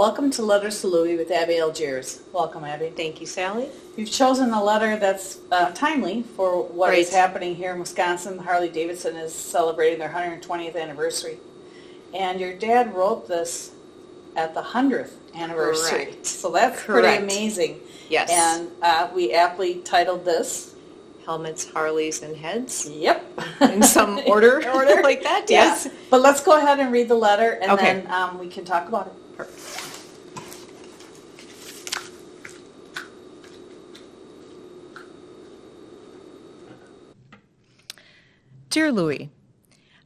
Welcome to Letters to Louie with Abby Algiers. Welcome, Abby. Thank you, Sally. You've chosen a letter that's timely for what is happening here in Wisconsin. Harley-Davidson is celebrating their 120th anniversary. And your dad wrote this at the 100th anniversary. Correct. So that's pretty amazing. Yes. And we aptly titled this Helmets, Harleys, and Heads. Yep. In some order like that, yes. Yeah. But let's go ahead and read the letter, and Okay. then we can talk about it. Perfect. Dear Louie,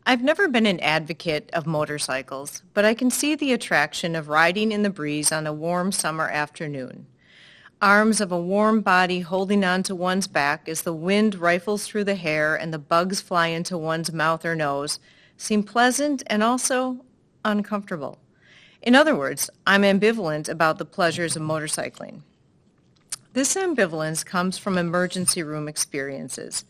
I've never been an advocate of motorcycles, but I can see the attraction of riding in the breeze on a warm summer afternoon. Arms of a warm body holding onto one's back as the wind rifles through the hair and the bugs fly into one's mouth or nose seem pleasant and also uncomfortable. In other words, I'm ambivalent about the pleasures of motorcycling. This ambivalence comes from emergency room experiences,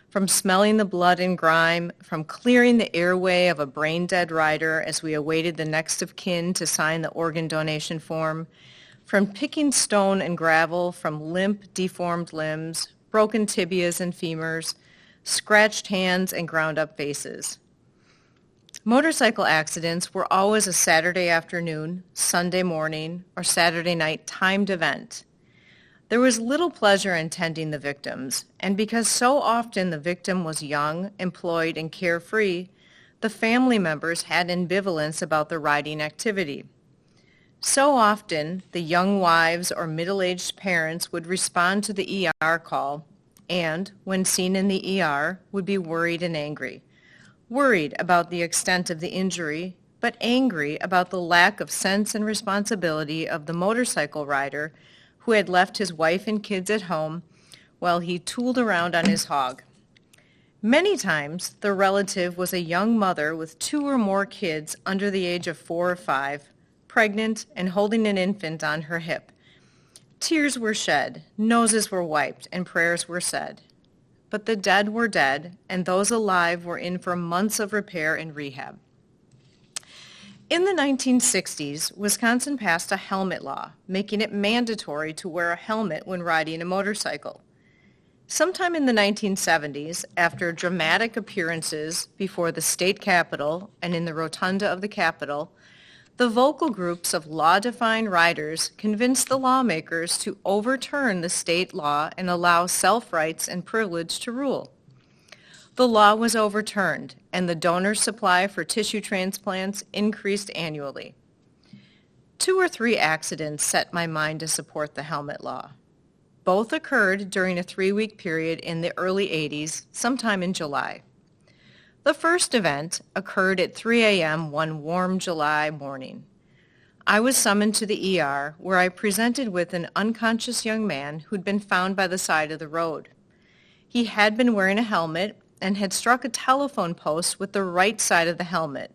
from smelling the blood and grime, from clearing the airway of a brain-dead rider as we awaited the next of kin to sign the organ donation form, from picking stone and gravel from limp, deformed limbs, broken tibias and femurs, scratched hands and ground-up faces. Motorcycle accidents were always a Saturday afternoon, Sunday morning, or Saturday night timed event. There was little pleasure in tending the victims, and because so often the victim was young, employed, and carefree, the family members had ambivalence about the riding activity. So often, the young wives or middle-aged parents would respond to the ER call and, when seen in the ER, would be worried and angry. Worried about the extent of the injury, but angry about the lack of sense and responsibility of the motorcycle rider who had left his wife and kids at home while he tooled around on his hog. Many times, the relative was a young mother with 2 or more kids under the age of 4 or 5, pregnant and holding an infant on her hip. Tears were shed, noses were wiped, and prayers were said. But the dead were dead, and those alive were in for months of repair and rehab. In the 1960s, Wisconsin passed a helmet law, making it mandatory to wear a helmet when riding a motorcycle. Sometime in the 1970s, after dramatic appearances before the state capitol and in the rotunda of the Capitol, the vocal groups of law-defying riders convinced the lawmakers to overturn the state law and allow self-rights and privilege to rule. The law was overturned, and the donor supply for tissue transplants increased annually. 2 or 3 accidents set my mind to support the helmet law. Both occurred during a 3-week period in the early 80s, sometime in July. The first event occurred at 3 a.m. one warm July morning. I was summoned to the ER, where I presented with an unconscious young man who'd been found by the side of the road. He had been wearing a helmet and had struck a telephone post with the right side of the helmet,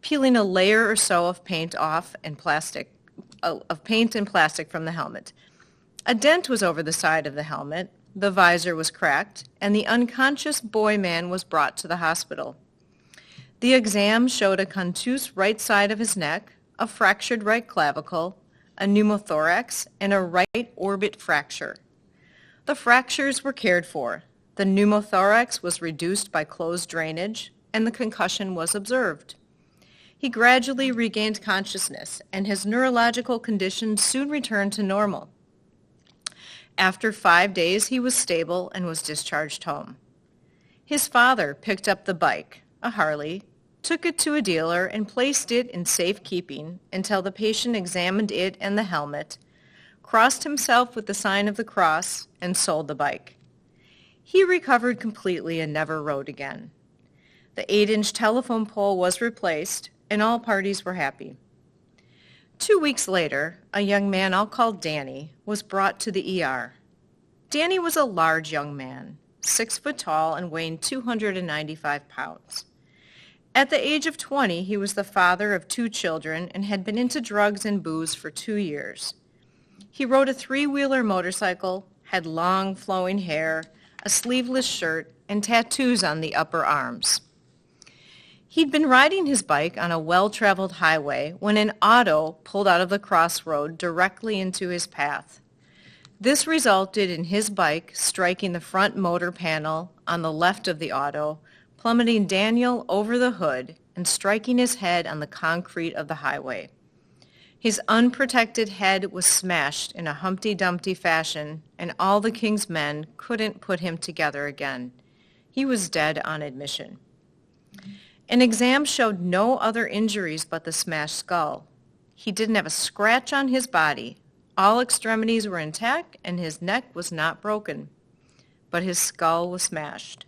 peeling a layer or so of paint and plastic from the helmet. A dent was over the side of the helmet, the visor was cracked, and the unconscious boy man was brought to the hospital. The exam showed a contused right side of his neck, a fractured right clavicle, a pneumothorax, and a right orbit fracture. The fractures were cared for. The pneumothorax was reduced by closed drainage, and the concussion was observed. He gradually regained consciousness, and his neurological condition soon returned to normal. After 5 days, he was stable and was discharged home. His father picked up the bike, a Harley, took it to a dealer, and placed it in safekeeping until the patient examined it and the helmet, crossed himself with the sign of the cross, and sold the bike. He recovered completely and never rode again. The 8-inch telephone pole was replaced, and all parties were happy. 2 weeks later, a young man I'll call Danny was brought to the ER. Danny was a large young man, 6 foot tall and weighing 295 pounds. At the age of 20, he was the father of 2 children and had been into drugs and booze for 2 years. He rode a 3-wheeler motorcycle, had long flowing hair, a sleeveless shirt, and tattoos on the upper arms. He'd been riding his bike on a well-traveled highway when an auto pulled out of the crossroad directly into his path. This resulted in his bike striking the front motor panel on the left of the auto, plummeting Daniel over the hood and striking his head on the concrete of the highway. His unprotected head was smashed in a Humpty Dumpty fashion, and all the king's men couldn't put him together again. He was dead on admission. An exam showed no other injuries but the smashed skull. He didn't have a scratch on his body. All extremities were intact, and his neck was not broken. But his skull was smashed.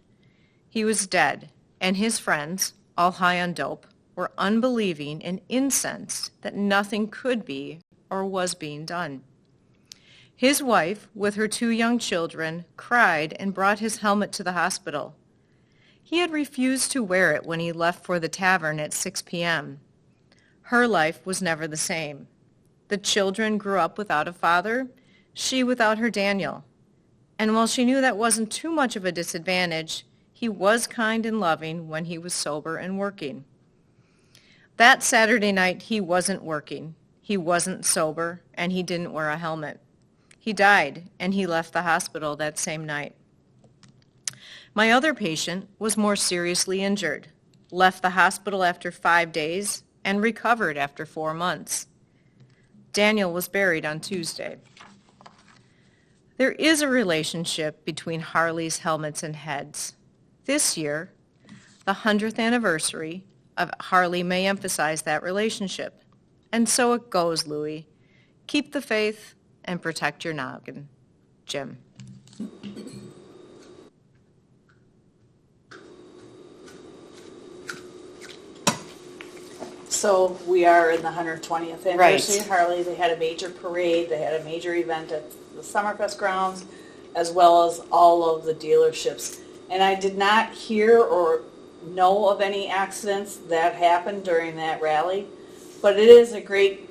He was dead, and his friends, all high on dope, were unbelieving and incensed that nothing could be or was being done. His wife, with her 2 young children, cried and brought his helmet to the hospital. He had refused to wear it when he left for the tavern at 6 p.m. Her life was never the same. The children grew up without a father, she without her Daniel. And while she knew that wasn't too much of a disadvantage, he was kind and loving when he was sober and working. That Saturday night, he wasn't working, he wasn't sober, and he didn't wear a helmet. He died, and he left the hospital that same night. My other patient was more seriously injured, left the hospital after 5 days, and recovered after 4 months. Daniel was buried on Tuesday. There is a relationship between Harleys, helmets, and heads. This year, the 100th anniversary of Harley may emphasize that relationship. And so it goes, Louie. Keep the faith and protect your noggin. Jim. So we are in the 120th anniversary of Right. Harley. They had a major parade. They had a major event at the Summerfest grounds, as well as all of the dealerships. And I did not hear or know of any accidents that happened during that rally. But it is a great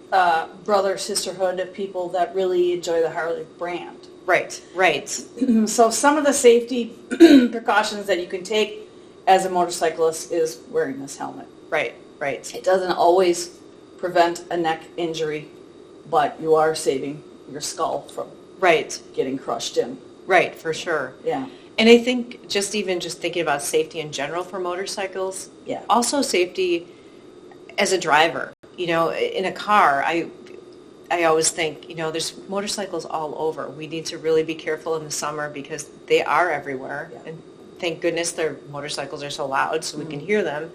brother sisterhood of people that really enjoy the Harley brand. Right, right. So some of the safety precautions that you can take as a motorcyclist is wearing this helmet. Right, right. It doesn't always prevent a neck injury, but you are saving your skull from Right, getting crushed in. right, for sure. Yeah. And I think just thinking about safety in general for motorcycles, Yeah. also safety as a driver. You know, in a car, I always think, there's motorcycles all over. We need to really be careful in the summer because they are everywhere. Yeah. And thank goodness their motorcycles are so loud so we can hear them.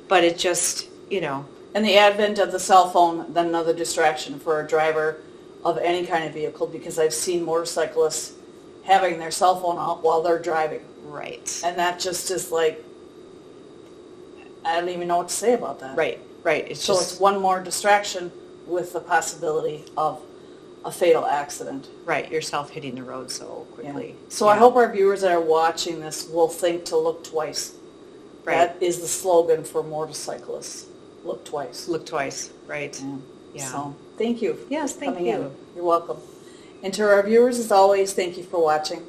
But it just, And the advent of the cell phone, then another distraction for a driver of any kind of vehicle, because I've seen motorcyclists having their cell phone out while they're driving. Right. And that just is like, I don't even know what to say about that. Right, right. It's one more distraction with the possibility of a fatal accident. Right, yourself hitting the road so Yeah. quickly. So I hope our viewers that are watching this will think to look twice. Right. That is the slogan for motorcyclists. Look twice. Look twice, right. Yeah. So thank you. Yes, for thank coming you. in. You're welcome. And to our viewers, as always, thank you for watching.